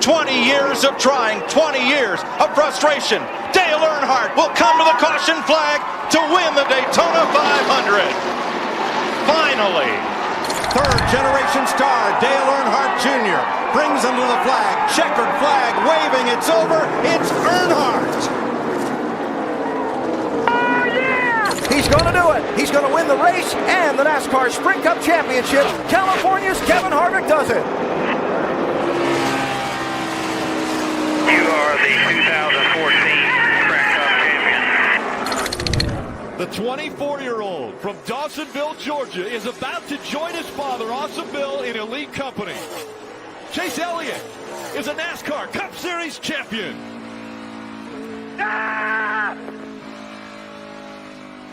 20 years of trying, 20 years of frustration. Dale Earnhardt will come to the caution flag to win the Daytona 500. Finally. Third-generation star Dale Earnhardt Jr. brings him to the flag. Checkered flag waving. It's over. It's Earnhardt. He's going to do it. He's going to win the race and the NASCAR Sprint Cup Championship. California's Kevin Harvick does it. You are the 2014 Sprint Cup champion. The 24-year-old from Dawsonville, Georgia, is about to join his father, Awesome Bill, in elite company. Chase Elliott is a NASCAR Cup Series champion. Ah!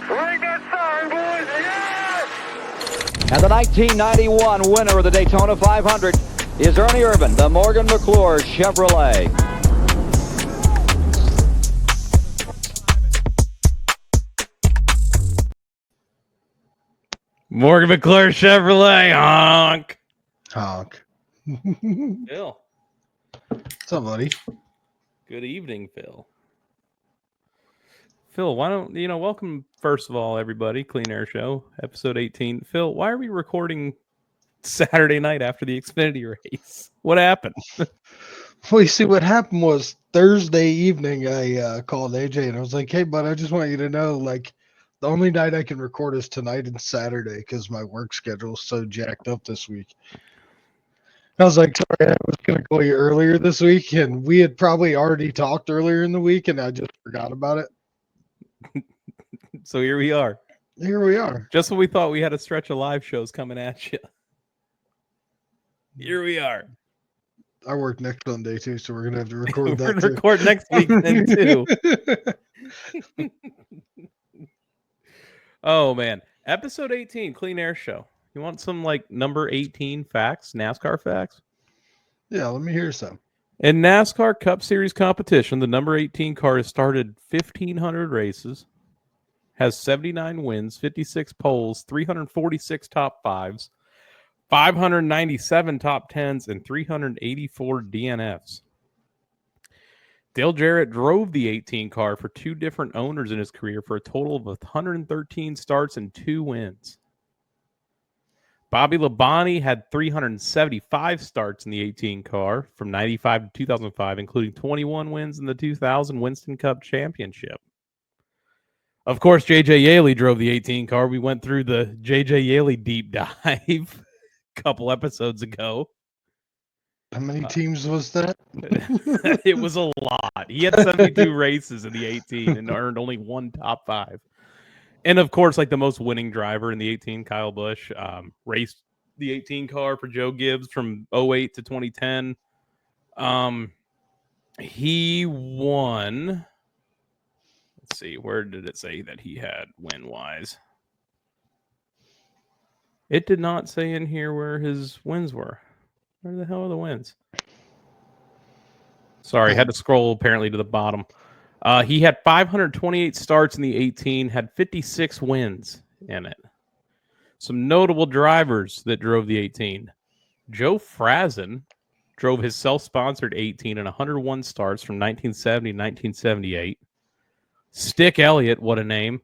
Ring that sign, boys! Yes! And the 1991 winner of the Daytona 500 is Ernie Irvan, the Morgan McClure Chevrolet. Morgan McClure Chevrolet, honk. Honk. Phil. What's up, buddy? Good evening, Phil. Phil, why don't welcome first of all, everybody, Clean Air Show, episode 18. Phil, why are we recording Saturday night after the Xfinity race? What happened? Well, you see, what happened was Thursday evening, I called AJ and I was like, hey, bud, I just want you to know, like, the only night I can record is tonight and Saturday because my work schedule is so jacked up this week. I was like, sorry, I was going to call you earlier this week, and we had probably already talked earlier in the week, and I just forgot about it. So here we are. Here we are. Just when we thought we had a stretch of live shows coming at you. Here we are. I work next Sunday, too, so we're going to have to record that, We're going to record next week then, too. Oh, man. Episode 18, Clean Air Show. You want some, like, number 18 facts, NASCAR facts? Yeah, let me hear some. In NASCAR Cup Series competition, the number 18 car has started 1,500 races, has 79 wins, 56 poles, 346 top fives, 597 top tens, and 384 DNFs. Dale Jarrett drove the 18 car for two different owners in his career for a total of 113 starts and 2 wins. Bobby Labonte had 375 starts in the 18 car from 95 to 2005, including 21 wins in the 2000 Winston Cup Championship. Of course, J.J. Yaley drove the 18 car. We went through the J.J. Yaley deep dive a couple episodes ago. How many teams was that? It was a lot. He had 72 races in the 18 and earned only one top 5. And, of course, like the most winning driver in the 18, Kyle Busch, raced the 18 car for Joe Gibbs from 08 to 2010. He won. Let's see. Where did it say that he had win-wise? It did not say in here where his wins were. Where the hell are the wins? Sorry, had to scroll apparently to the bottom. He had 528 starts in the 18, had 56 wins in it. Some notable drivers that drove the 18. Joe Frazen drove his self-sponsored 18 and 101 starts from 1970 to 1978. Stick Elliott, what a name,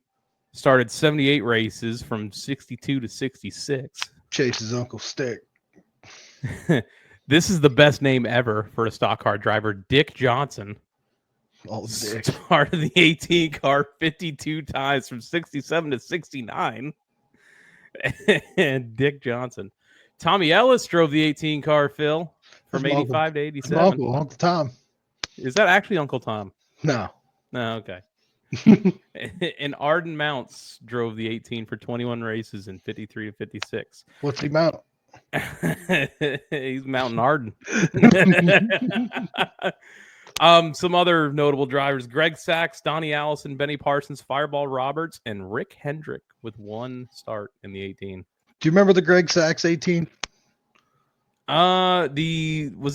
started 78 races from 62 to 66. Chase's Uncle Stick. This is the best name ever for a stock car driver. Dick Johnson. Oh, Dick. Started the 18 car 52 times from 67 to 69. And Dick Johnson. Tommy Ellis drove the 18 car, Phil, from 85 to 87. Uncle Tom. Is that actually Uncle Tom? No. No, okay. And Arden Mounts drove the 18 for 21 races in 53 to 56. What's he mount? He's mounting Arden. Some other notable drivers: Greg Sachs, Donnie Allison, Benny Parsons, Fireball Roberts, and Rick Hendrick with one start in the 18. Do you remember the Greg Sachs 18? Was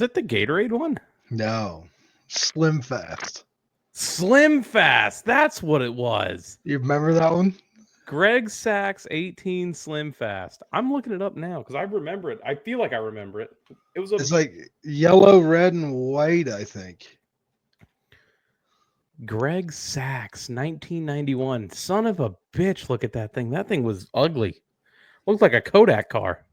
it the Gatorade one? No. Slim Fast. Slim Fast. That's what it was. You remember that one? Greg Sachs 18 Slim Fast. I'm looking it up now because I remember it. I feel like I remember it. It's like yellow, red, and white, I think. Greg Sachs, 1991. Son of a bitch, look at that thing. That thing was ugly. Looks like a Kodak car.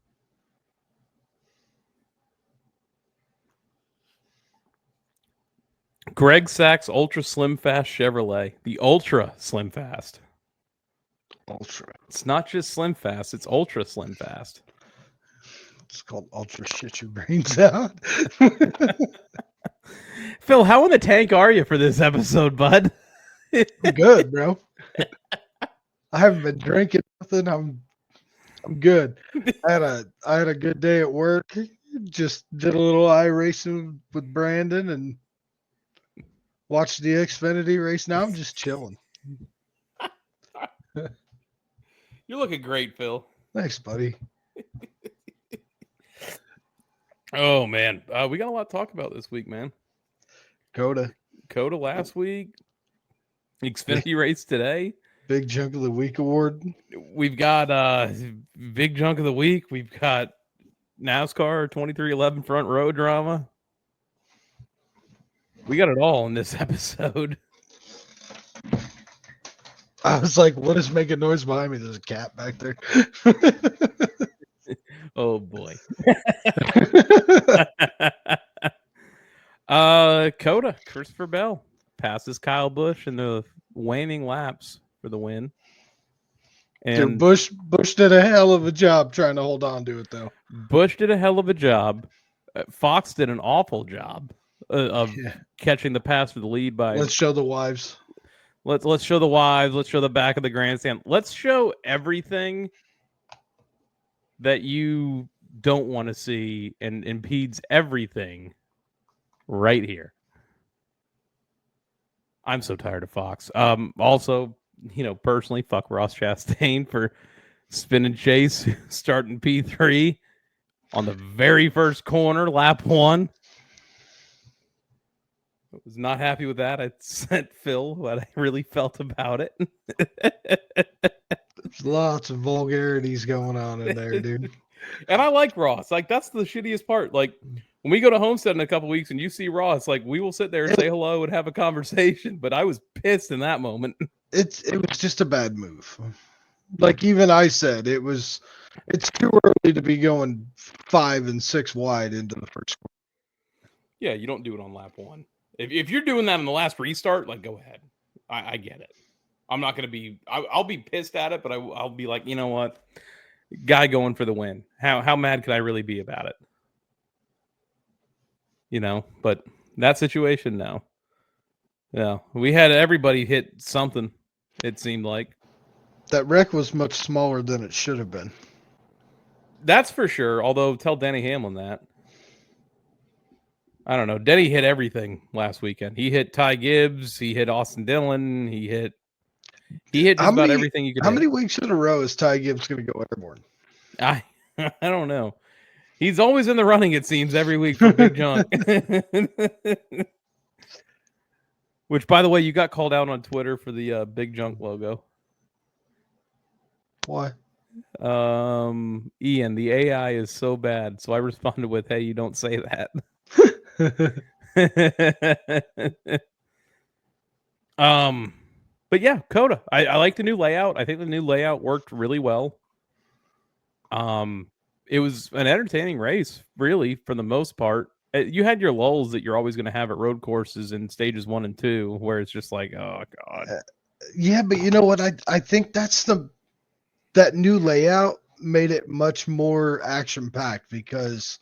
Greg Sachs Ultra Slim Fast Chevrolet. The Ultra Slim Fast. Ultra. It's not just Slim Fast, it's Ultra Slim Fast. It's called Ultra Shit Your Brains Out. Phil, how in the tank are you for this episode, bud? I'm good, bro. I haven't been drinking nothing. I'm good. I had a good day at work. Just did a little iRacing with Brandon and watched the Xfinity race. Now I'm just chilling. You're looking great, Phil. Thanks, buddy. Oh, man. We got a lot to talk about this week, man. COTA last week. Xfinity race today. Big Junk of the Week award. We've got Big Junk of the Week. We've got NASCAR 2311 front row drama. We got it all in this episode. I was like, what is making noise behind me? There's a cat back there. Oh, boy. COTA, Christopher Bell passes Kyle Busch in the waning laps for the win. And Bush did a hell of a job trying to hold on to it, though. Busch did a hell of a job. Fox did an awful job of catching the pass for the lead by. Let's show the wives. Let's show the wives. Let's show the back of the grandstand. Let's show everything that you don't want to see and impedes everything right here. I'm so tired of Fox. Also, personally, fuck Ross Chastain for spinning Chase, starting P3 on the very first corner, lap 1. I was not happy with that. I sent Phil what I really felt about it. There's lots of vulgarities going on in there, dude. And I like Ross. Like, that's the shittiest part. Like, when we go to Homestead in a couple weeks and you see Ross, like, we will sit there and say hello and have a conversation. But I was pissed in that moment. It was just a bad move. Like, even I said, it's too early to be going 5 and 6 wide into the first quarter. Yeah, you don't do it on lap 1. If you're doing that in the last restart, like, go ahead. I get it. I'm not going to be – I'll be pissed at it, but I'll be like, you know what? Guy going for the win. How mad could I really be about it? But that situation now. Yeah, we had everybody hit something, it seemed like. That wreck was much smaller than it should have been. That's for sure, although tell Denny Hamlin that. I don't know. Denny hit everything last weekend. He hit Ty Gibbs. He hit Austin Dillon. He hit just about everything you could hit. How many weeks in a row is Ty Gibbs going to go airborne? I don't know. He's always in the running, it seems, every week for Big Junk. Which, by the way, you got called out on Twitter for the Big Junk logo. Why? Ian, the AI is so bad. So I responded with, hey, you don't say that. But yeah, COTA. I like the new layout. I think the new layout worked really well. It was an entertaining race, really, for the most part. You had your lulls that you're always going to have at road courses in stages 1 and 2, where it's just like, oh god. Yeah, but you know what? I think that new layout made it much more action packed because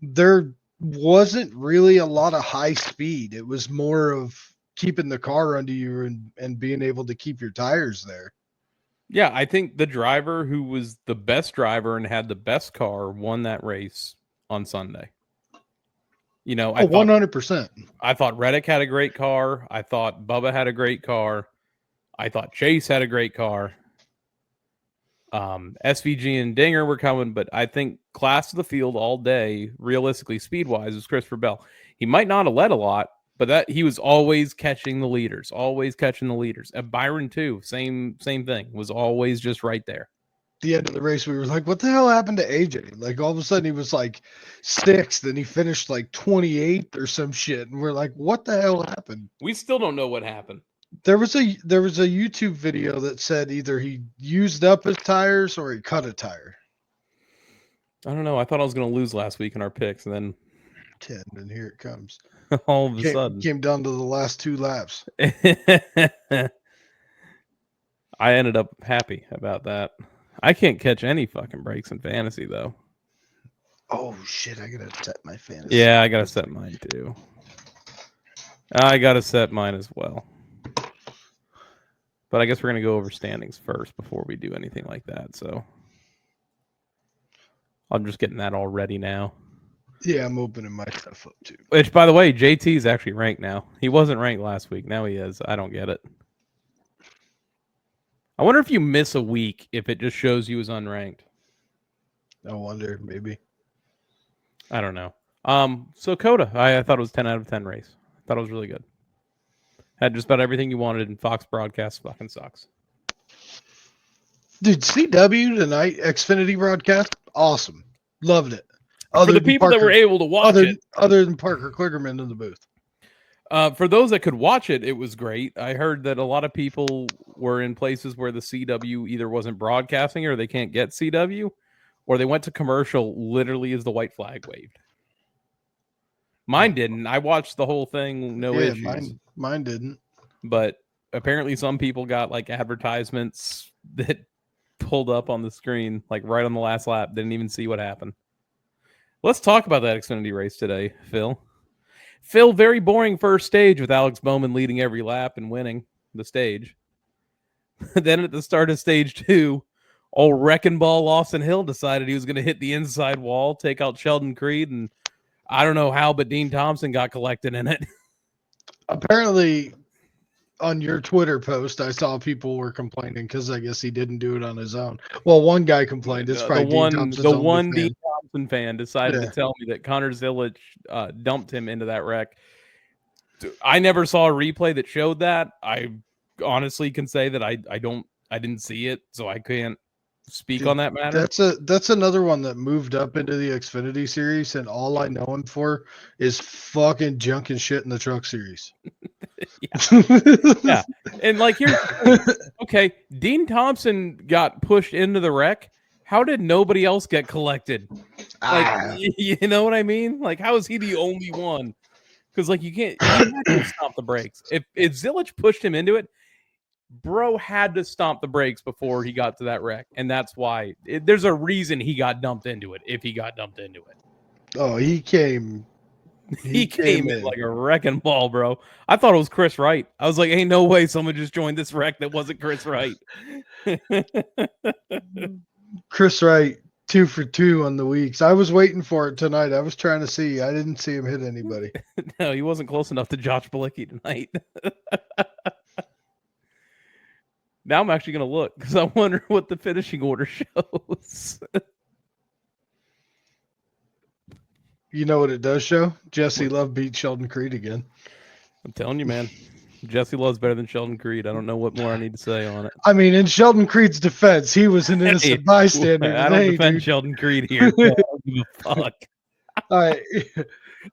there wasn't really a lot of high speed. It was more of keeping the car under you and being able to keep your tires there. Yeah, I think the driver who was the best driver and had the best car won that race on Sunday. I 100%. I thought Reddick had a great car. I thought Bubba had a great car. I thought Chase had a great car. SVG and Dinger were coming, but I think class of the field all day, realistically, speed-wise, was Christopher Bell. He might not have led a lot, But that he was always catching the leaders, And Byron too, same thing, was always just right there. The end of the race, we were like, what the hell happened to AJ? Like, all of a sudden he was like 6th and he finished like 28th or some shit. And we're like, what the hell happened? We still don't know what happened. There was a YouTube video that said either he used up his tires or he cut a tire. I don't know. I thought I was going to lose last week in our picks, and then 10, and here it comes. all of a sudden came down to the last 2 laps. I ended up happy about that. I can't catch any fucking breaks in fantasy, though. Oh, shit. I got to set my fantasy. Yeah, I got to set mine, too. I got to set mine as well. But I guess we're going to go over standings first before we do anything like that, so I'm just getting that all ready now. Yeah, I'm opening my stuff up, too. Which, by the way, JT is actually ranked now. He wasn't ranked last week. Now he is. I don't get it. I wonder if you miss a week, if it just shows you as unranked. I wonder, maybe. I don't know. So COTA, I thought it was 10 out of 10 race. I thought it was really good. Had just about everything you wanted, and Fox broadcast fucking sucks. Dude, CW tonight, Xfinity broadcast, awesome. Loved it. For the people that were able to watch it. Other than Parker Kligerman in the booth. For those that could watch it, it was great. I heard that a lot of people were in places where the CW either wasn't broadcasting or they can't get CW, or they went to commercial literally as the white flag waved. Mine didn't. I watched the whole thing, no issues. Mine didn't. But apparently some people got like advertisements that pulled up on the screen, like right on the last lap. Didn't even see what happened. Let's talk about that Xfinity race today, Phil. Phil, very boring first stage with Alex Bowman leading every lap and winning the stage. Then at the start of stage 2, old wrecking ball Austin Hill decided he was going to hit the inside wall, take out Sheldon Creed, and I don't know how, but Dean Thompson got collected in it. Apparently, on your Twitter post, I saw people were complaining because I guess he didn't do it on his own. Well, one guy complained. It's probably the one Dean Thompson fan decided to tell me that Connor Zillich dumped him into that wreck. I never saw a replay that showed that. I honestly can say that I didn't see it, so I can't speak on that matter. That's another one that moved up into the Xfinity series, and all I know him for is fucking junk and shit in the truck series. Yeah. And like here's okay, Dean Thompson got pushed into the wreck. How did nobody else get collected? Like, you know what I mean? Like, how is he the only one? Because like you have to stop the brakes. If Zillich pushed him into it, bro had to stomp the brakes before he got to that wreck, and that's why there's a reason he got dumped into it. If he got dumped into it, oh, he came in like a wrecking ball, bro. I thought it was Chris Wright. I was like, ain't no way someone just joined this wreck that wasn't Chris Wright. Chris Wright, 2 for 2 on the weeks. I was waiting for it tonight. I was trying to see. I didn't see him hit anybody. No, he wasn't close enough to Josh Bilicki tonight. Now I'm actually going to look because I wonder what the finishing order shows. You know what it does show? Jesse Love beat Sheldon Creed again. I'm telling you, man. Jesse Love's better than Sheldon Creed. I don't know what more I need to say on it. I mean, in Sheldon Creed's defense, he was an innocent bystander. I don't defend Sheldon Creed here. I don't give a fuck. All right.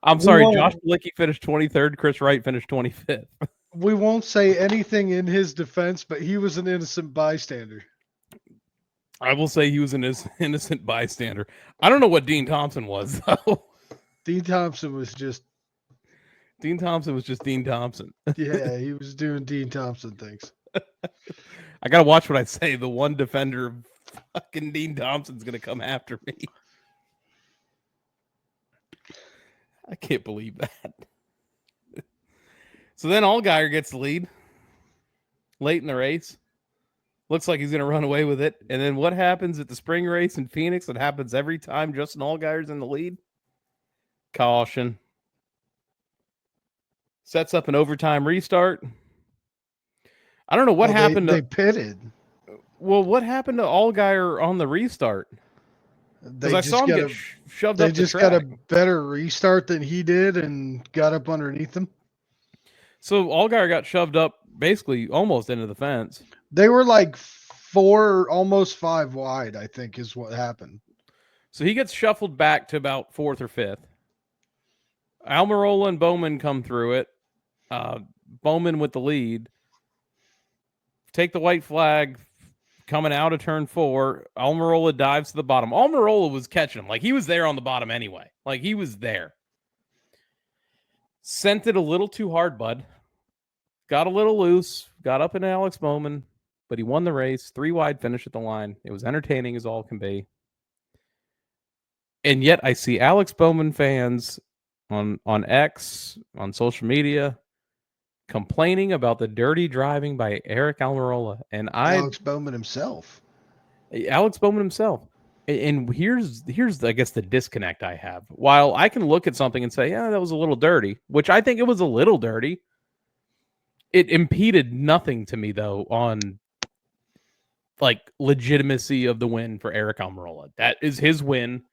I'm sorry. Josh Bilicki finished 23rd. Chris Wright finished 25th. We won't say anything in his defense, but he was an innocent bystander. I will say he was an innocent bystander. I don't know what Dean Thompson was, though. Dean Thompson was just Dean Thompson. Yeah, he was doing Dean Thompson things. I gotta watch what I say. The one defender of fucking Dean Thompson's gonna come after me. I can't believe that. So then Allgaier gets the lead late in the race. Looks like he's gonna run away with it. And then what happens at the spring race in Phoenix? It happens every time Justin Allgaier's in the lead. Caution. Sets up an overtime restart. I don't know what happened. They pitted. Well, what happened to Allgaier on the restart? Because I saw him get shoved up the track. They just got a better restart than he did and got up underneath him. So Allgaier got shoved up basically almost into the fence. They were like 4, almost 5 wide, I think is what happened. So he gets shuffled back to about 4th or 5th. Almirola and Bowman come through it. Bowman with the lead. Take the white flag coming out of turn 4. Almirola dives to the bottom. Almirola was catching him. Like, he was there on the bottom anyway. Like, he was there. Sent it a little too hard, bud. Got a little loose. Got up into Alex Bowman, but he won the race. 3 wide finish at the line. It was entertaining as all can be. And yet I see Alex Bowman fans on X, on social media, complaining about the dirty driving by Eric Almirola. And Alex Bowman himself. And here's I guess the disconnect I have. While I can look at something and say, yeah, that was a little dirty, which I think it was a little dirty, it impeded nothing to me though on like legitimacy of the win for Eric Almirola. That is his win.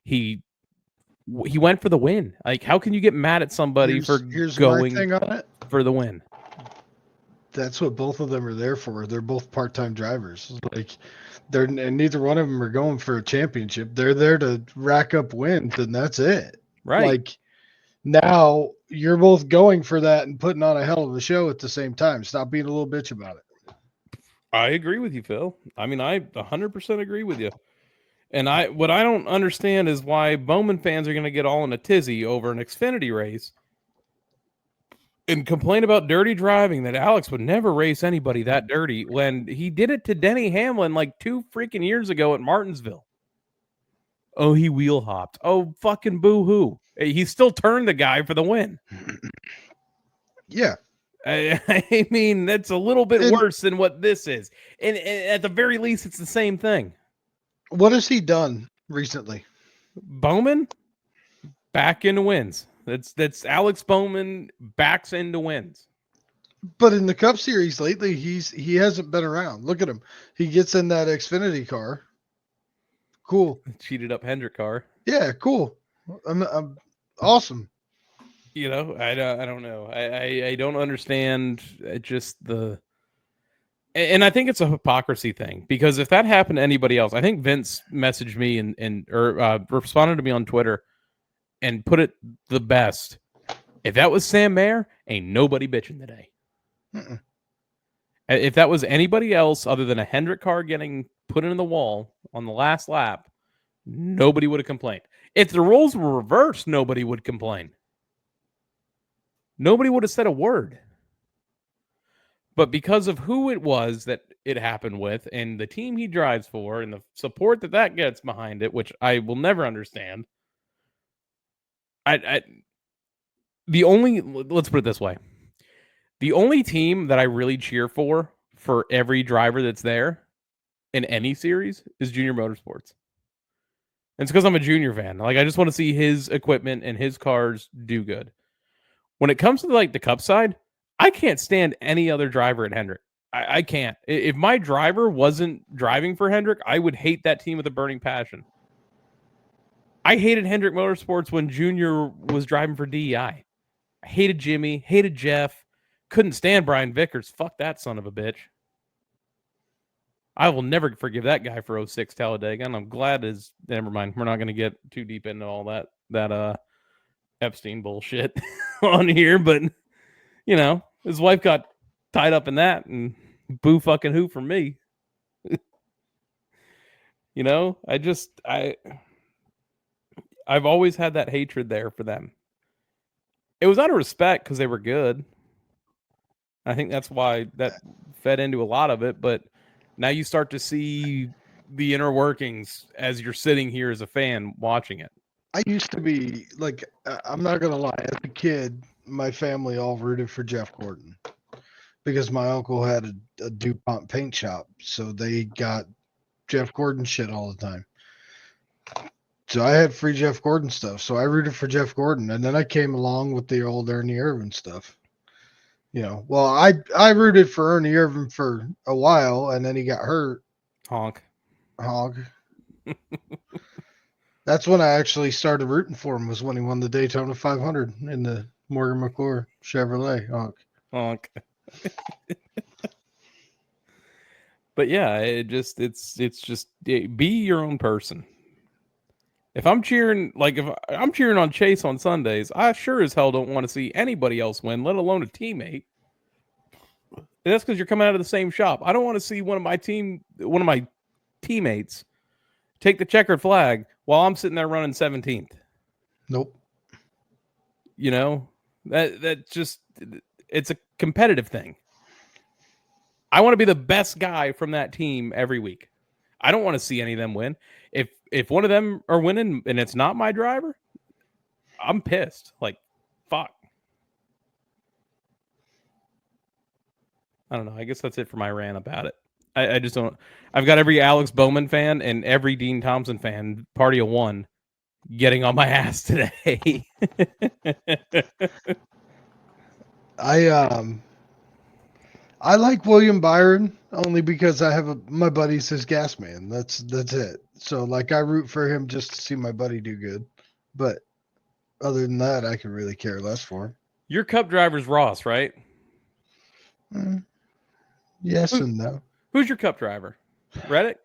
He went for the win. Like, how can you get mad at somebody for going my thing on it. For the win? That's what both of them are there for. They're both part-time drivers. Like, and neither one of them are going for a championship. They're there to rack up wins, and that's it. Right. Like, now you're both going for that and putting on a hell of a show at the same time. Stop being a little bitch about it. I agree with you, Phil. I mean, I 100% agree with you. And what I don't understand is why Bowman fans are going to get all in a tizzy over an Xfinity race and complain about dirty driving, that Alex would never race anybody that dirty when he did it to Denny Hamlin like 2 freaking years ago at Martinsville. Oh, he wheel hopped. Oh, fucking boo-hoo. He still turned the guy for the win. Yeah. I mean, that's a little bit worse than what this is. And at the very least, it's the same thing. What has he done recently? Bowman back into wins. That's Alex Bowman backs into wins. But in the Cup Series lately, he hasn't been around. Look at him. He gets in that Xfinity car. Cool. Cheated up Hendrick car. Yeah, cool. I'm awesome. You know, I don't know. I don't understand just the. And I think it's a hypocrisy thing, because if that happened to anybody else, I think Vince messaged me or responded to me on Twitter and put it the best. If that was Sam Mayer, ain't nobody bitching today. Mm-mm. If that was anybody else other than a Hendrick car getting put in the wall on the last lap, nobody would have complained. If the roles were reversed, nobody would complain. Nobody would have said a word. But because of who it was that it happened with and the team he drives for and the support that gets behind it, which I will never understand. Let's put it this way. The only team that I really cheer for every driver that's there in any series is Junior Motorsports. And it's because I'm a Junior fan. Like, I just want to see his equipment and his cars do good. When it comes to like the Cup side, I can't stand any other driver at Hendrick. I can't. If my driver wasn't driving for Hendrick, I would hate that team with a burning passion. I hated Hendrick Motorsports when Junior was driving for DEI. I hated Jimmy, hated Jeff, couldn't stand Brian Vickers. Fuck that son of a bitch. I will never forgive that guy for 06 Talladega, and I'm glad never mind. We're not going to get too deep into all that Epstein bullshit on here, but you know, his wife got tied up in that, and boo fucking who for me. You know, I've always had that hatred there for them. It was out of respect because they were good. I think that's why that fed into a lot of it, but now you start to see the inner workings as you're sitting here as a fan watching it. I used to be like, I'm not going to lie. As a kid, my family all rooted for Jeff Gordon because my uncle had a DuPont paint shop. So they got Jeff Gordon shit all the time. So I had free Jeff Gordon stuff. So I rooted for Jeff Gordon. And then I came along with the old Ernie Irvan stuff. You know, well, I rooted for Ernie Irvan for a while, and then he got hurt. Honk. That's when I actually started rooting for him, was when he won the Daytona 500 in the Morgan McClure, Chevrolet, honk. Honk. But yeah, be your own person. If I'm cheering, if I'm cheering on Chase on Sundays, I sure as hell don't want to see anybody else win, let alone a teammate. And that's because you're coming out of the same shop. I don't want to see one of my teammates take the checkered flag while I'm sitting there running 17th. Nope. You know, it's a competitive thing. I want to be the best guy from that team every week. I don't want to see any of them win. If one of them are winning and it's not my driver, I'm pissed. Fuck. I don't know. I guess that's it for my rant about it. I just don't. I've got every Alex Bowman fan and every Dean Thompson fan, party of one, getting on my ass today. I like William Byron only because I have my buddy's his gas man. That's it. So I root for him just to see my buddy do good. But other than that, I could really care less for him. Your Cup driver's Ross, right? Yes and no. Who's your Cup driver? Reddick?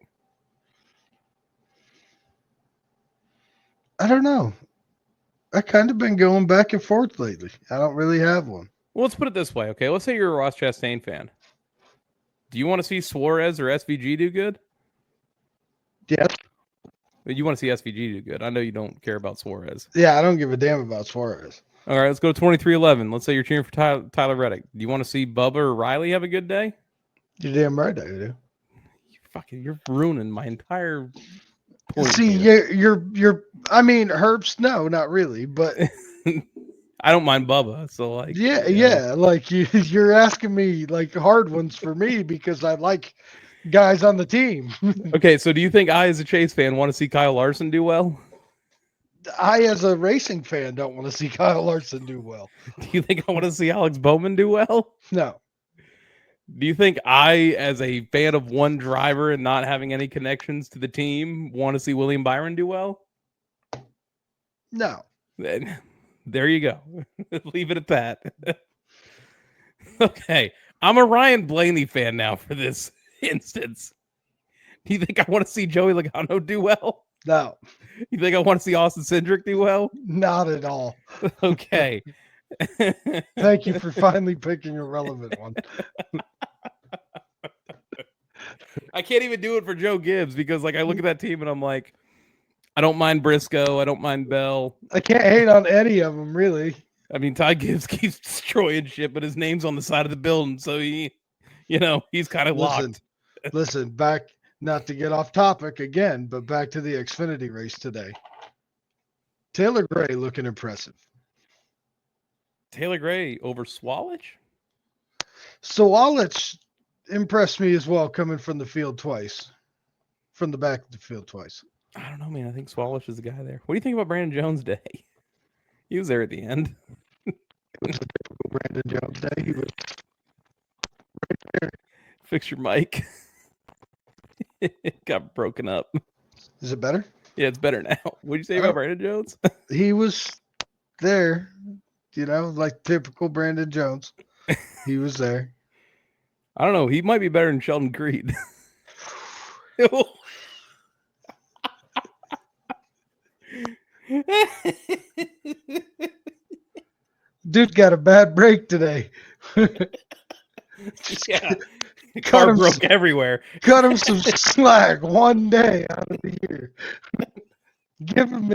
I don't know. I kind of been going back and forth lately. I don't really have one. Well, let's put it this way, okay? Let's say you're a Ross Chastain fan. Do you want to see Suarez or SVG do good? Yes. You want to see SVG do good. I know you don't care about Suarez. Yeah, I don't give a damn about Suarez. All right, let's go to 23-11. Let's say you're cheering for Tyler Reddick. Do you want to see Bubba or Riley have a good day? You're damn right I do. You're ruining my entire point. See, you're I mean, Herbst, no, not really, but I don't mind Bubba, so yeah, you're asking me hard ones for me because I like guys on the team. Okay, so do you think I, as a Chase fan, want to see Kyle Larson do well? I, as a racing fan, don't want to see Kyle Larson do well. Do you think I want to see Alex Bowman do well? No. Do you think I, as a fan of one driver and not having any connections to the team, want to see William Byron do well? No. Then there you go. Leave it at that. Okay. I'm a Ryan Blaney fan now for this instance. Do you think I want to see Joey Logano do well? No. You think I want to see Austin Cindric do well? Not at all. Okay. Thank you for finally picking a relevant one. I can't even do it for Joe Gibbs because I look at that team and I'm like, I don't mind Briscoe. I don't mind Bell. I can't hate on any of them, really. I mean, Ty Gibbs keeps destroying shit, but his name's on the side of the building, so he's kind of locked. Listen, back, not to get off topic again, but back to the Xfinity race today. Taylor Gray looking impressive. Taylor Gray over Swalich? Swalich impressed me as well, coming from the field twice. From the back of the field twice. I don't know, man. I think Swalich is the guy there. What do you think about Brandon Jones' day? He was there at the end. It was a typical Brandon Jones day. He was right there. Fix your mic. It got broken up. Is it better? Yeah, it's better now. What did you say about Brandon Jones? He was there, like typical Brandon Jones. He was there. I don't know. He might be better than Sheldon Creed. Dude got a bad break today. Yeah. Car broke everywhere. Cut him some slack one day out of the year. Give him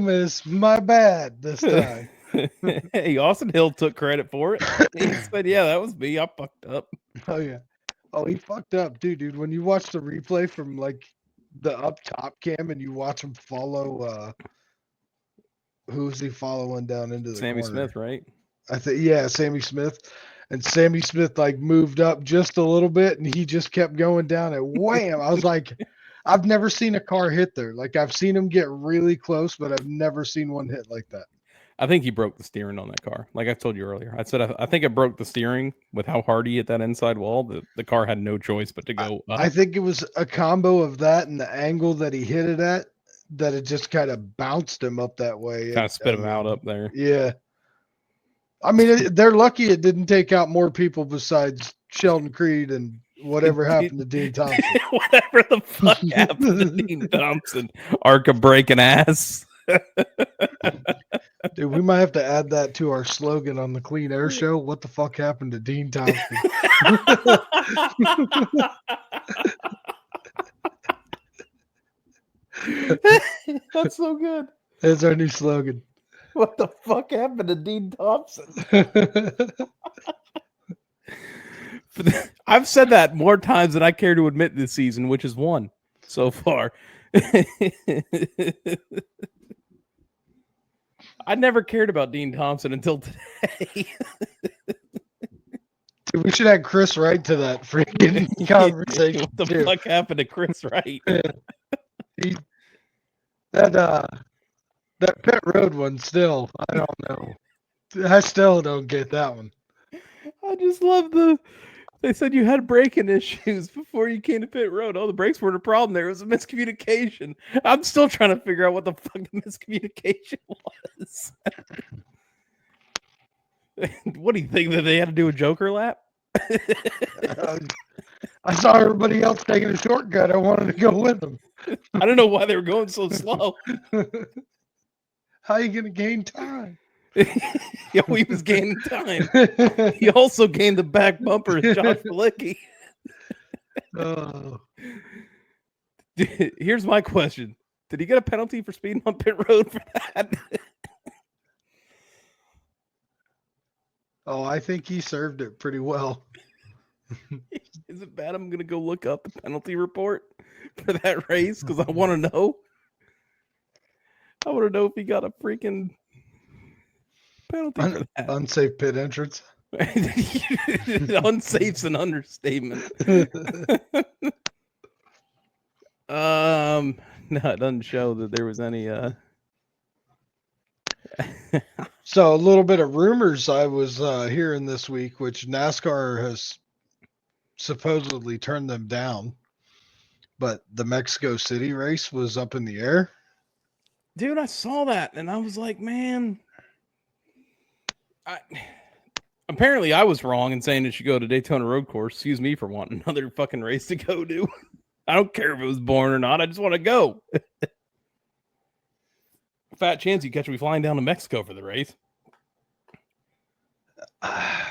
his my bad this time. Hey, Austin Hill took credit for it. He said, yeah, that was me. I fucked up. Oh yeah. Oh, he fucked up too, dude. When you watch the replay from the up top cam and you watch him follow who's he following down into the Sammy corner? Smith, right? I think Sammy Smith. And Sammy Smith moved up just a little bit and he just kept going down and wham. I was like, I've never seen a car hit there. I've seen him get really close, but I've never seen one hit like that. I think he broke the steering on that car. Like I told you earlier, I said I think it broke the steering with how hard he hit that inside wall. The car had no choice but to go up. I think it was a combo of that and the angle that he hit it at that it just kind of bounced him up that way. Kind of spit him out up there. Yeah. I mean, they're lucky it didn't take out more people besides Sheldon Creed and whatever happened to Dean Thompson. Whatever the fuck happened to Dean Thompson. Arca breaking ass. Dude, we might have to add that to our slogan on the Clean Air Show. What the fuck happened to Dean Thompson? That's so good. That's our new slogan. What the fuck happened to Dean Thompson? I've said that more times than I care to admit this season, which is one so far. I never cared about Dean Thompson until today. Dude, we should add Chris Wright to that freaking conversation. What the too. fuck happened to Chris Wright? That pit road one still, I don't know. I still don't get that one. I just love they said you had braking issues before you came to pit road. Oh, the brakes weren't a problem there. It was a miscommunication. I'm still trying to figure out what the fuck the miscommunication was. What do you think, that they had to do a Joker lap? I saw everybody else taking a shortcut. I wanted to go with them. I don't know why they were going so slow. How are you going to gain time? Yo, he was gaining time. He also gained the back bumper as Josh Bilicki. Oh. Here's my question. Did he get a penalty for speeding on pit road for that? Oh, I think he served it pretty well. Is it bad? I'm going to go look up the penalty report for that race because I want to know. I want to know if he got a freaking penalty for that. Unsafe pit entrance. Unsafe's an understatement. No, it doesn't show that there was any So a little bit of rumors I was hearing this week, which NASCAR has supposedly turned them down, but the Mexico City race was up in the air. Dude, I saw that and I was like, man, apparently I was wrong in saying it should go to Daytona Road Course. Excuse me for wanting another fucking race to go to. I don't care if it was boring or not. I just want to go. Fat chance you catch me flying down to Mexico for the race. I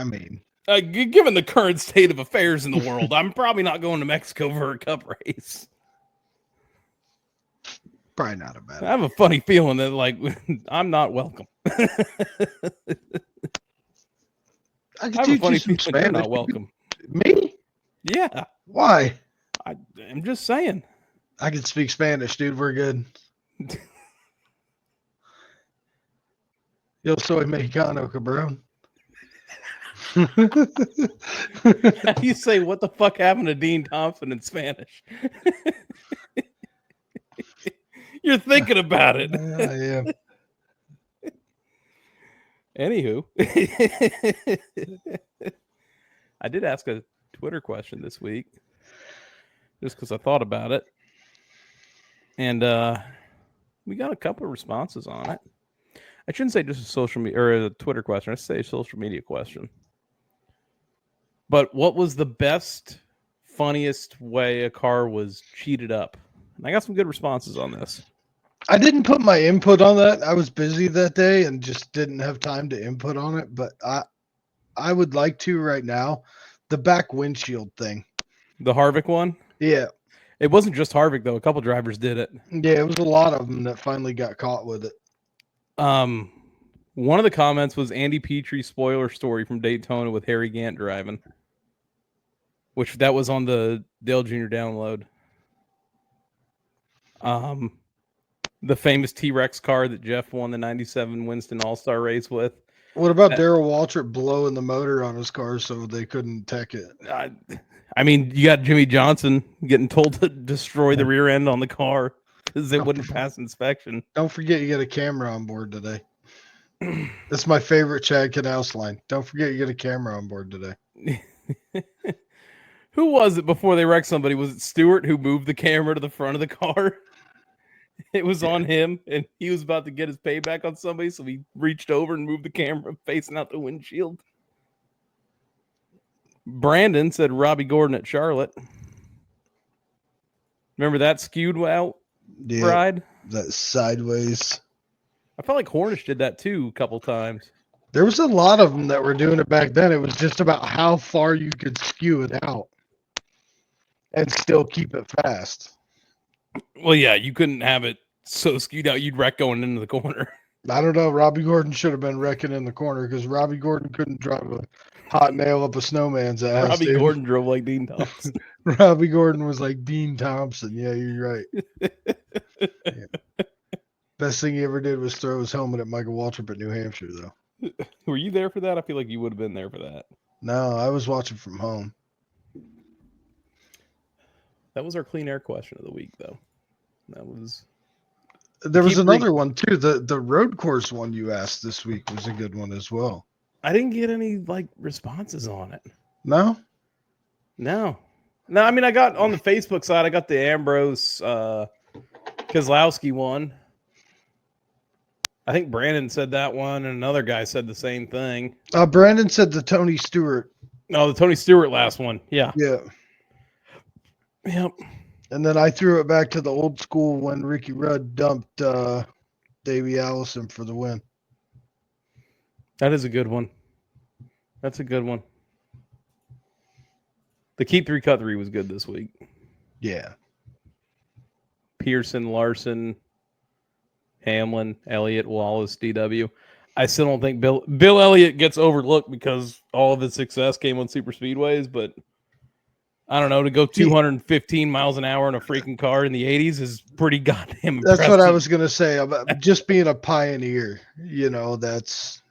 mean, given the current state of affairs in the world, I'm probably not going to Mexico for a cup race. probably not a bad. I have a funny feeling that, like, I'm not welcome. I I have a funny feeling you're not welcome. Me? Yeah. Why? I'm just saying. I can speak Spanish, dude. We're good. Yo soy mexicano, cabrón. How do you say what the fuck happened to Dean Thompson in Spanish? You're thinking about it. I am. Anywho, I did ask a Twitter question this week just because I thought about it. And we got a couple of responses on it. I shouldn't say just a social media or a Twitter question. I should say a social media question. But what was the best, funniest way a car was cheated up? And I got some good responses on this. I didn't put my input on that. I was busy that day and just didn't have time to input on it. But I would like to right now. The back windshield thing. The Harvick one? Yeah. It wasn't just Harvick, though. A couple drivers did it. Yeah, it was a lot of them that finally got caught with it. One of the comments was Andy Petrie's spoiler story from Daytona with Harry Gant driving, which that was on the Dale Jr. download. The famous T-Rex car that Jeff won the 97 Winston All-Star race with. What about Darrell Waltrip blowing the motor on his car so they couldn't tech it? I mean, you got Jimmy Johnson getting told to destroy the rear end on the car because it wouldn't pass inspection. Don't forget you got a camera on board today. That's my favorite Chad Knaus line. Don't forget you got a camera on board today. Who was it before they wrecked somebody? Was it Stewart who moved the camera to the front of the car? It was on him, and he was about to get his payback on somebody, so he reached over and moved the camera facing out the windshield. Brandon said Robbie Gordon at Charlotte. Remember that skewed out ride? That sideways. I felt like Hornish did that too a couple times. There was a lot of them that were doing it back then. It was just about how far you could skew it out and still keep it fast. Well, yeah, you couldn't have it so skewed out you'd wreck going into the corner. I don't know. Robbie Gordon should have been wrecking in the corner because Robbie Gordon couldn't drive a hot nail up a snowman's ass. Robbie Gordon drove like Dean Thompson. Robbie Gordon was like Dean Thompson. Yeah, you're right. Yeah. Best thing he ever did was throw his helmet at Michael Waltrip at New Hampshire, though. Were you there for that? I feel like you would have been there for that. No, I was watching from home. That was our clean air question of the week, though. That was. There was another one too. The road course one you asked this week was a good one as well. I didn't get any responses on it. No. I mean, I got on the Facebook side. I got the Ambrose Keselowski one. I think Brandon said that one, and another guy said the same thing. Brandon said the Tony Stewart. No, the Tony Stewart last one. Yeah. Yep. And then I threw it back to the old school when Ricky Rudd dumped Davey Allison for the win. That is a good one. That's a good one. The Keep 3 Cut 3 was good this week. Yeah. Pearson, Larson, Hamlin, Elliott, Wallace, DW. I still don't think Bill Elliott gets overlooked because all of his success came on super speedways, but I don't know, to go 215 miles an hour in a freaking car in the 80s is pretty goddamn impressive. That's what I was going to say about just being a pioneer. That's.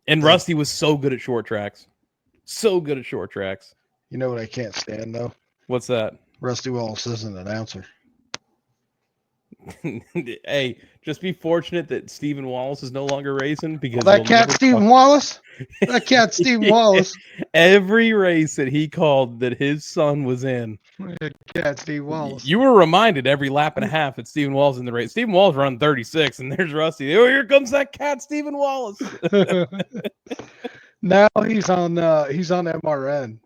And Rusty was so good at short tracks. So good at short tracks. You know what I can't stand, though? What's that? Rusty Wallace is an announcer. Hey, just be fortunate that Stephen Wallace is no longer racing because that cat Stephen Wallace. That cat Stephen Wallace. Every race that he called that his son was in. Cat Steve Wallace. You were reminded every lap and a half that Stephen Wallace in the race. Stephen Wallace run 36, and there's Rusty. Oh, here comes that cat Stephen Wallace. Now he's on MRN.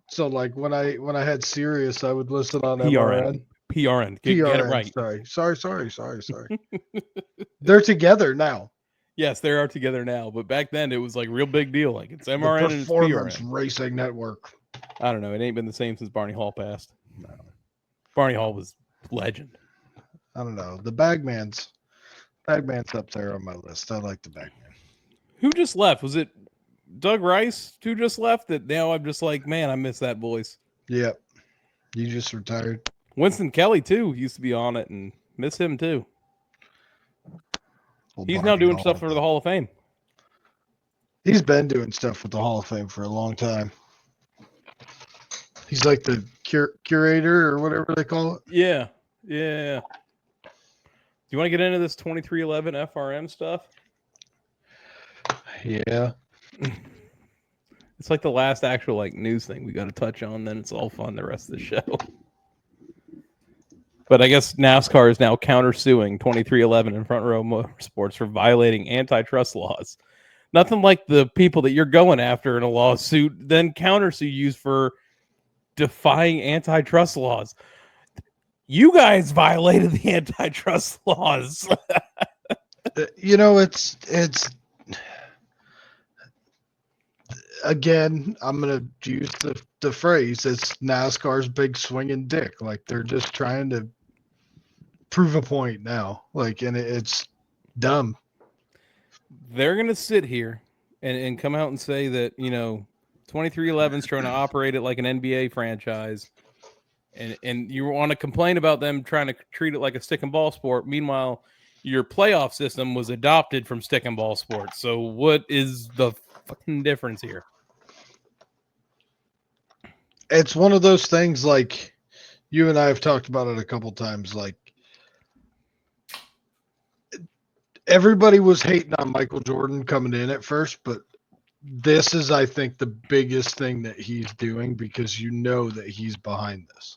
So when I had Sirius, I would listen on MRN. PRN. Get it right. Sorry. They're together now. Yes, they are together now. But back then, it was like real big deal. Like it's MRN and it's Performance PRN. Racing Network. I don't know. It ain't been the same since Barney Hall passed. No. Barney Hall was legend. I don't know. The Bagman's up there on my list. I like the Bagman. Who just left? Was it Doug Rice who just left? That now I'm just like, man, I miss that voice. Yep. You just retired. Winston Kelly, too, used to be on it, and miss him, too. He's now doing stuff for the Hall of Fame. He's been doing stuff with the Hall of Fame for a long time. He's like the curator or whatever they call it. Yeah. Do you want to get into this 2311 FRM stuff? Yeah. It's like the last actual news thing we got to touch on, then it's all fun the rest of the show. But I guess NASCAR is now countersuing 2311 and Front Row Motorsports for violating antitrust laws. Nothing like the people that you're going after in a lawsuit then countersue you for defying antitrust laws. You guys violated the antitrust laws. It's again, I'm going to use the phrase, it's NASCAR's big swinging dick. Like they're just trying to prove a point now. And it's dumb. They're going to sit here and come out and say that, 2311's trying to operate it like an NBA franchise. And you want to complain about them trying to treat it like a stick and ball sport. Meanwhile, your playoff system was adopted from stick and ball sports. So what is the fucking difference here? It's one of those things like you and I have talked about it a couple times. Like everybody was hating on Michael Jordan coming in at first, but this is, I think, the biggest thing that he's doing because that he's behind this.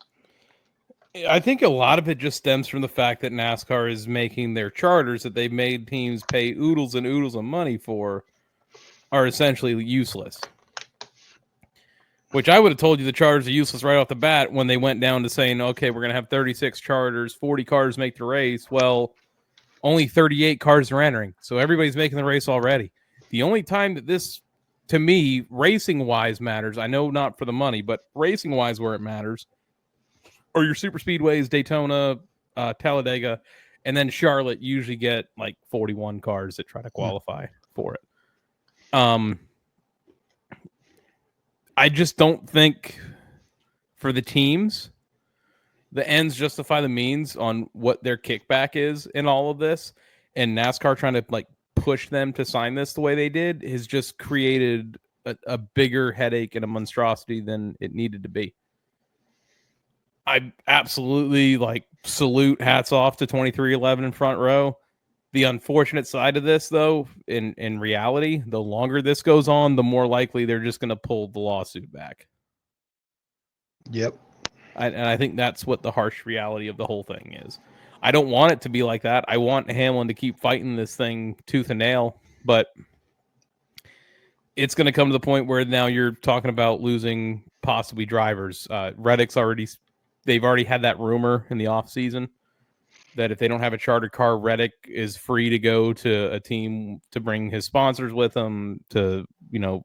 I think a lot of it just stems from the fact that NASCAR is making their charters that they've made teams pay oodles and oodles of money for are essentially useless. Which I would have told you the charters are useless right off the bat when they went down to saying, okay, we're going to have 36 charters, 40 cars make the race. Well, only 38 cars are entering. So everybody's making the race already. The only time that this, to me, racing-wise matters, I know not for the money, but racing-wise where it matters, are your super speedways, Daytona, Talladega, and then Charlotte usually get like 41 cars that try to qualify for it. I just don't think for the teams, the ends justify the means on what their kickback is in all of this. And NASCAR trying to like push them to sign this the way they did has just created a bigger headache and a monstrosity than it needed to be. I absolutely like salute, hats off to 2311 in front row. The unfortunate side of this, though, in reality, the longer this goes on, the more likely they're just going to pull the lawsuit back. Yep. And I think that's what the harsh reality of the whole thing is. I don't want it to be like that. I want Hamlin to keep fighting this thing tooth and nail, but it's going to come to the point where now you're talking about losing possibly drivers. They've already had that rumor in the offseason that if they don't have a chartered car, Reddick is free to go to a team to bring his sponsors with him to,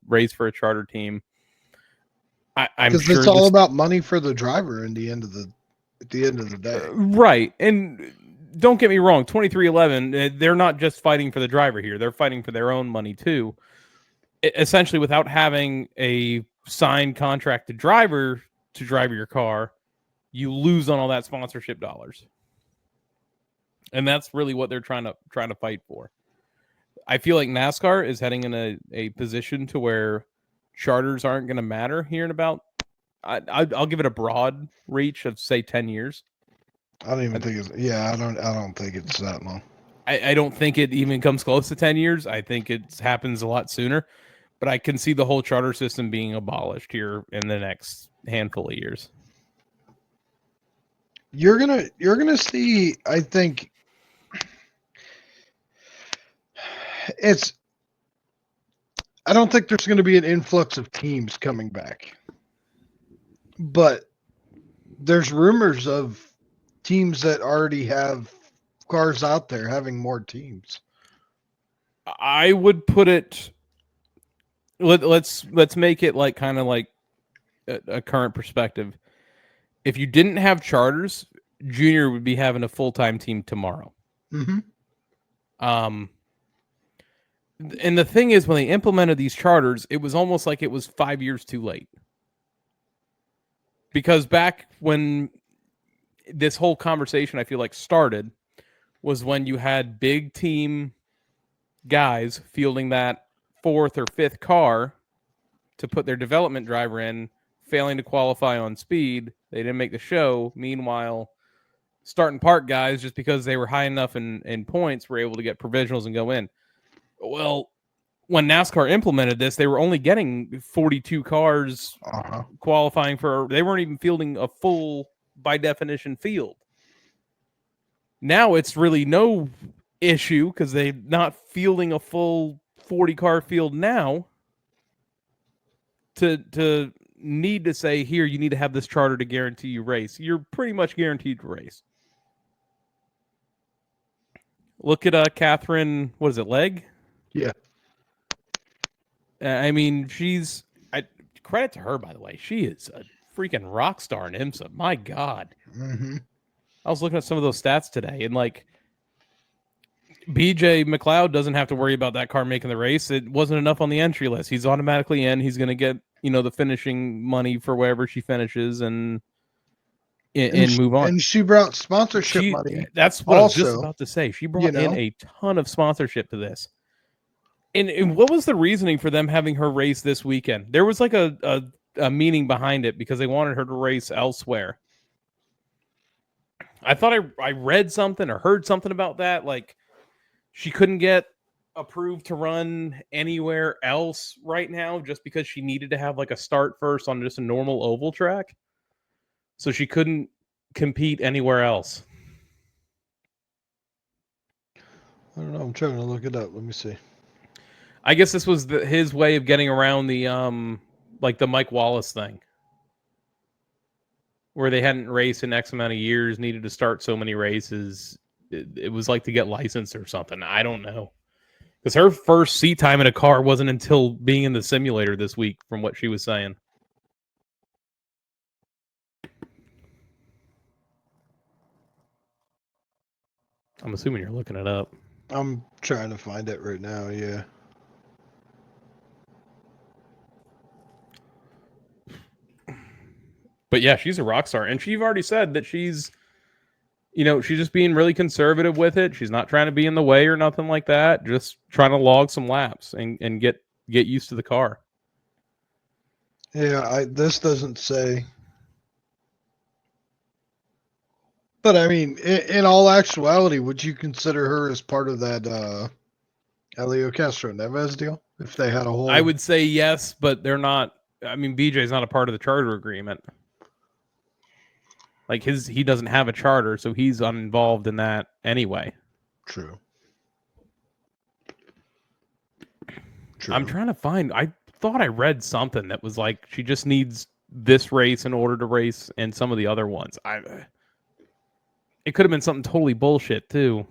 race for a charter team. I'm because sure it's all about money for the driver at the end of the day. Right. And don't get me wrong, 2311, they're not just fighting for the driver here. They're fighting for their own money too. Essentially, without having a signed contracted driver to drive your car, you lose on all that sponsorship dollars. And that's really what they're trying to fight for. I feel like NASCAR is heading in a position to where charters aren't going to matter here in about, I'll give it a broad reach of say 10 years. I don't even think I don't think it's that long. I don't think it even comes close to 10 years. I think it happens a lot sooner, but I can see the whole charter system being abolished here in the next handful of years. You're gonna see, I think I don't think there's going to be an influx of teams coming back, but there's rumors of teams that already have cars out there having more teams. I would put it. Let's make it like kind of like a current perspective. If you didn't have charters, Junior would be having a full-time team tomorrow. Mm-hmm. And the thing is, when they implemented these charters, it was almost like it was 5 years too late. Because back when this whole conversation, I feel like, started, was when you had big team guys fielding that fourth or fifth car to put their development driver in, failing to qualify on speed. They didn't make the show. Meanwhile, starting park guys, just because they were high enough in points, were able to get provisionals and go in. Well, when NASCAR implemented this, they were only getting 42 cars qualifying for. They weren't even fielding a full, by definition, field. Now it's really no issue because they're not fielding a full 40-car field now. To need to say, here, you need to have this charter to guarantee you race. You're pretty much guaranteed to race. Look at Catherine, what is it, Legg? Yeah. I mean, credit to her, by the way. She is a freaking rock star in IMSA. My God. Mm-hmm. I was looking at some of those stats today, and like BJ McLeod doesn't have to worry about that car making the race. It wasn't enough on the entry list. He's automatically in. He's going to get, the finishing money for wherever she finishes and move on. And she brought sponsorship money. That's what I was just about to say. She brought in a ton of sponsorship to this. And what was the reasoning for them having her race this weekend? There was like a meaning behind it because they wanted her to race elsewhere. I thought I read something or heard something about that. Like she couldn't get approved to run anywhere else right now just because she needed to have like a start first on just a normal oval track. So she couldn't compete anywhere else? I don't know. I'm trying to look it up. Let me see. I guess this was his way of getting around the like the Mike Wallace thing, where they hadn't raced in X amount of years, needed to start so many races. It was like to get licensed or something. I don't know. Because her first seat time in a car wasn't until being in the simulator this week, from what she was saying. I'm assuming you're looking it up. I'm trying to find it right now. Yeah. But yeah, she's a rock star. And she's already said that she's just being really conservative with it. She's not trying to be in the way or nothing like that. Just trying to log some laps and get used to the car. Yeah, this doesn't say. But I mean, in all actuality, would you consider her as part of that Elio Castro Neves deal? If they had a whole, I would say yes, but they're not. I mean, BJ's not a part of the charter agreement. Like he doesn't have a charter, so he's uninvolved in that anyway. True. I'm trying to find. I thought I read something that was like she just needs this race in order to race in some of the other ones. It could have been something totally bullshit too.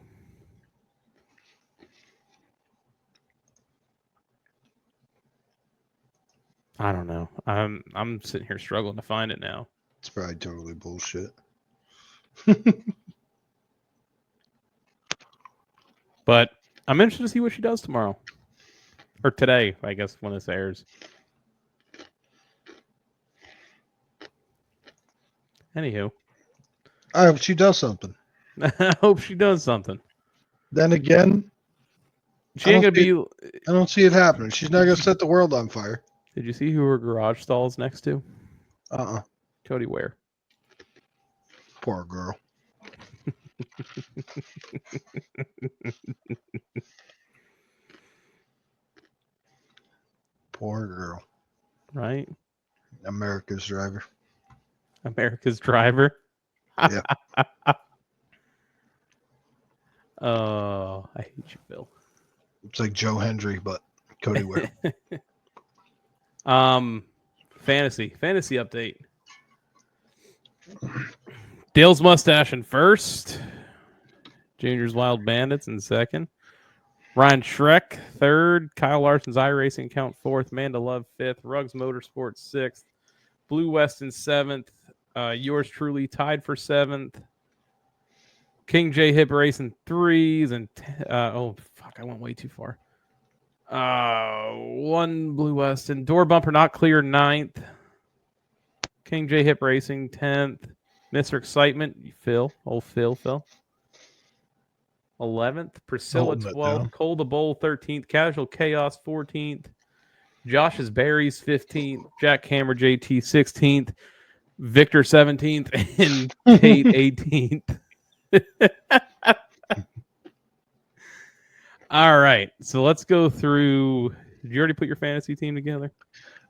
I don't know. I'm sitting here struggling to find it now. It's probably totally bullshit. But I'm interested to see what she does tomorrow. Or today, I guess, when this airs. Anywho. I hope she does something. I hope she does something. Then again, she ain't gonna be. I don't see it happening. She's not gonna set the world on fire. Did you see who her garage stall is next to? Cody Ware. Poor girl. Poor girl. Right? America's driver. America's driver. Yeah. Oh, I hate you, Bill. It's like Joe Hendry, but Cody Ware. Fantasy update. Dale's Mustache in first. Junior's Wild Bandits in second. Ryan Schreck third. Kyle Larson's iRacing Count fourth. Manda Love fifth. Ruggs Motorsports sixth. Blue West in seventh. Yours truly tied for seventh. King J Hip Racing threes and oh fuck, I went way too far. One Blue West and Door Bumper not clear ninth. King J Hip Racing 10th. Mr. Excitement, Phil. 11th. Priscilla 12th. Cole the Bowl 13th. Casual Chaos 14th. Josh's Berries 15th. Jack Hammer JT 16th. Victor 17th. And Kate 18th. All right. So let's go through. Did you already put your fantasy team together?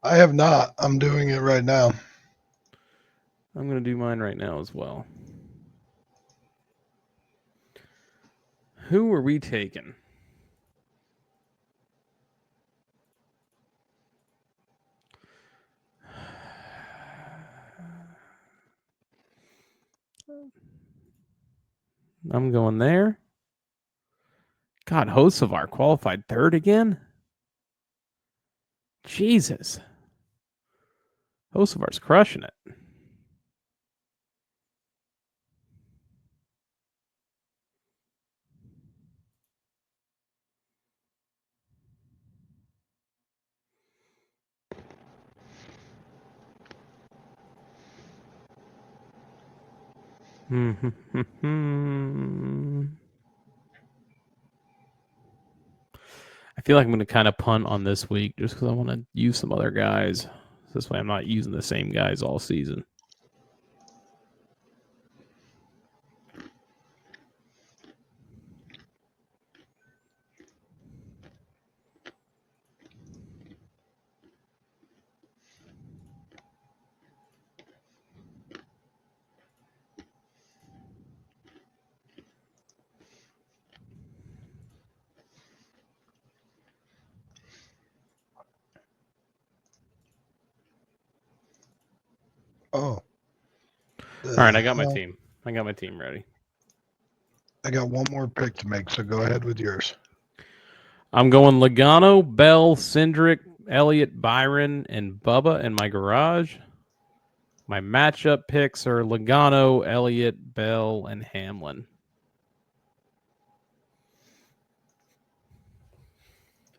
I have not. I'm doing it right now. I'm going to do mine right now as well. Who are we taking? I'm going there. God, Hocevar qualified third again? Jesus. Hocevar's crushing it. I feel like I'm going to kind of punt on this week just because I want to use some other guys. This way I'm not using the same guys all season. Oh. All right, I got my team. I got my team ready. I got one more pick to make, so go ahead with yours. I'm going Logano, Bell, Cindric, Elliott, Byron, and Bubba in my garage. My matchup picks are Logano, Elliott, Bell, and Hamlin.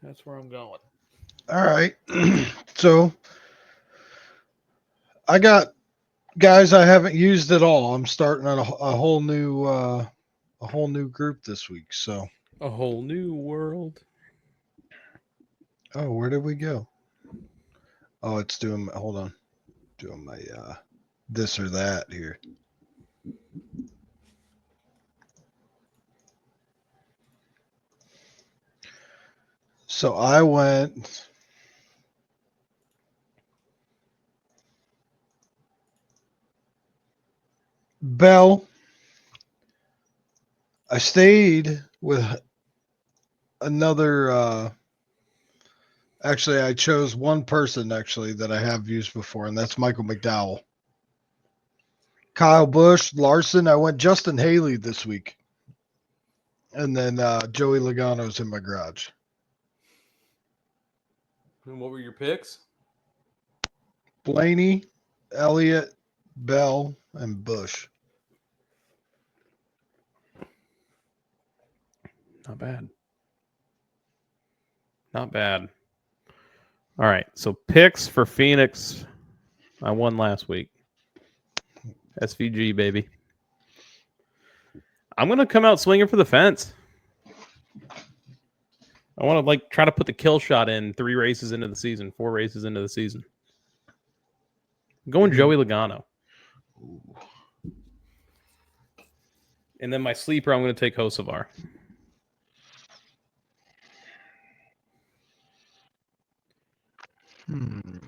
That's where I'm going. All right. So I got guys I haven't used at all. I'm starting on a whole new group this week. So A whole new world. oh, where did we go? Oh, it's doing hold on. Doing my this or that here. So I went Bell. I stayed with another actually I chose one person actually that I have used before, and that's Michael McDowell. Kyle Busch, Larson. I went Justin Haley this week. And then Joey Logano's in my garage. And what were your picks? Blaney, Elliott, Bell, and Busch. Not bad. Not bad. All right, so picks for Phoenix. I won last week. SVG, baby. I'm going to come out swinging for the fence. I want to try to put the kill shot in 4 races into the season. I'm going Joey Logano. And then my sleeper, I'm going to take Hocevar. And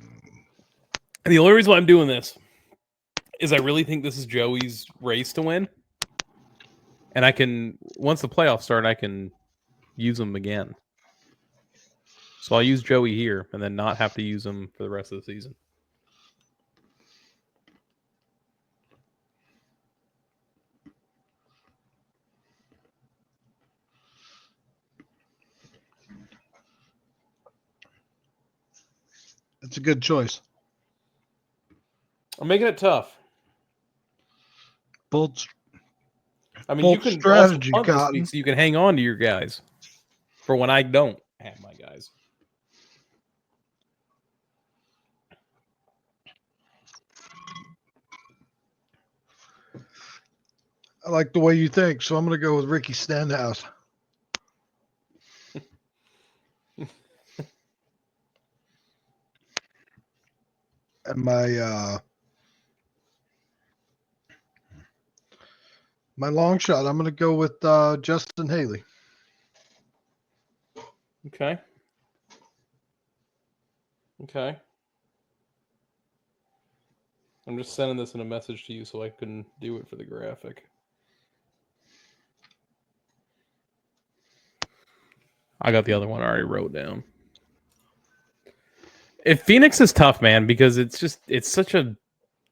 the only reason why I'm doing this is I really think this is Joey's race to win. And I can, once the playoffs start, I can use him again. So I'll use Joey here and then not have to use him for the rest of the season. It's a good choice. I'm making it tough. Bold you can strategy, also punt this Cotton. week so you can hang on to your guys for when I don't have my guys. I like the way you think, so I'm going to go with Ricky Stenhouse. And my long shot, I'm going to go with Justin Haley. Okay. I'm just sending this in a message to you so I can do it for the graphic. I got the other one I already wrote down. If Phoenix is tough, man, because it's such a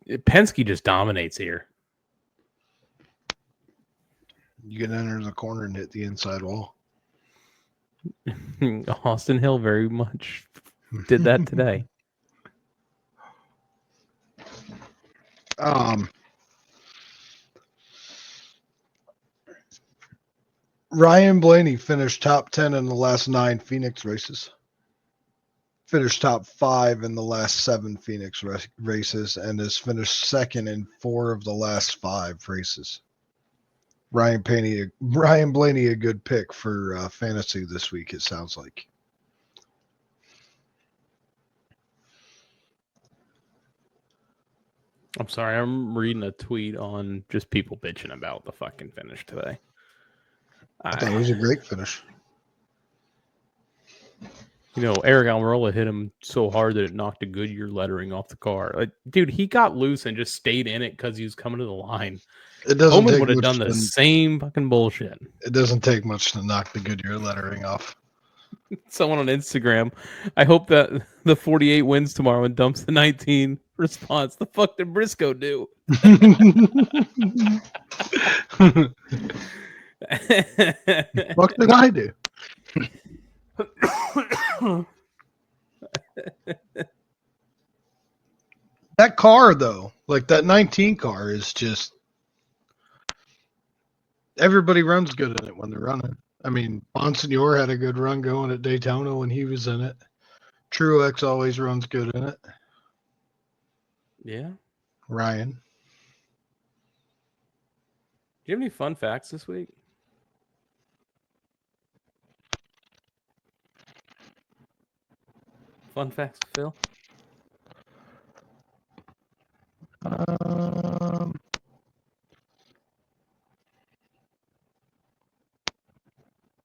Penske just dominates here. You can enter the corner and hit the inside wall. Austin Hill very much did that today. Ryan Blaney finished top 10 in the last 9 Phoenix races. Finished top 5 in the last 7 Phoenix races and has finished second in 4 of the last 5 races. Ryan Blaney, a good pick for fantasy this week, it sounds like. I'm sorry, I'm reading a tweet on just people bitching about the fucking finish today. I thought it was a great finish. Eric Almirola hit him so hard that it knocked the Goodyear lettering off the car. Dude, he got loose and just stayed in it because he was coming to the line. It doesn't Bowman take would have much done the same fucking bullshit. It doesn't take much to knock the Goodyear lettering off. Someone on Instagram, I hope that the 48 wins tomorrow and dumps the 19. response. The fuck did Briscoe do? What did I do? That car, though, like that 19 car, is just everybody runs good in it when they're running. I mean, Bonsignor had a good run going at Daytona when he was in it. Truex always runs good in it. Yeah. Ryan. Do you have any fun facts this week? Fun facts, Phil?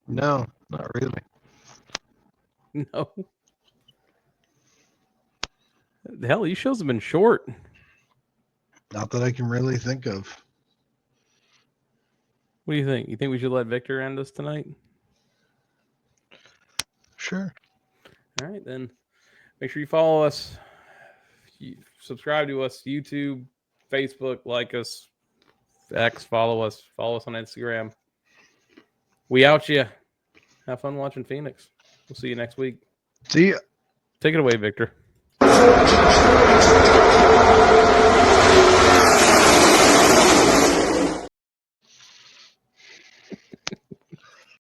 No, not really. No. The hell, these shows have been short. Not that I can really think of. What do you think? You think we should let Victor end us tonight? Sure. All right, then. Make sure you follow us. Subscribe to us. YouTube, Facebook, like us. X, follow us. Follow us on Instagram. We out you. Have fun watching Phoenix. We'll see you next week. See ya. Take it away, Victor.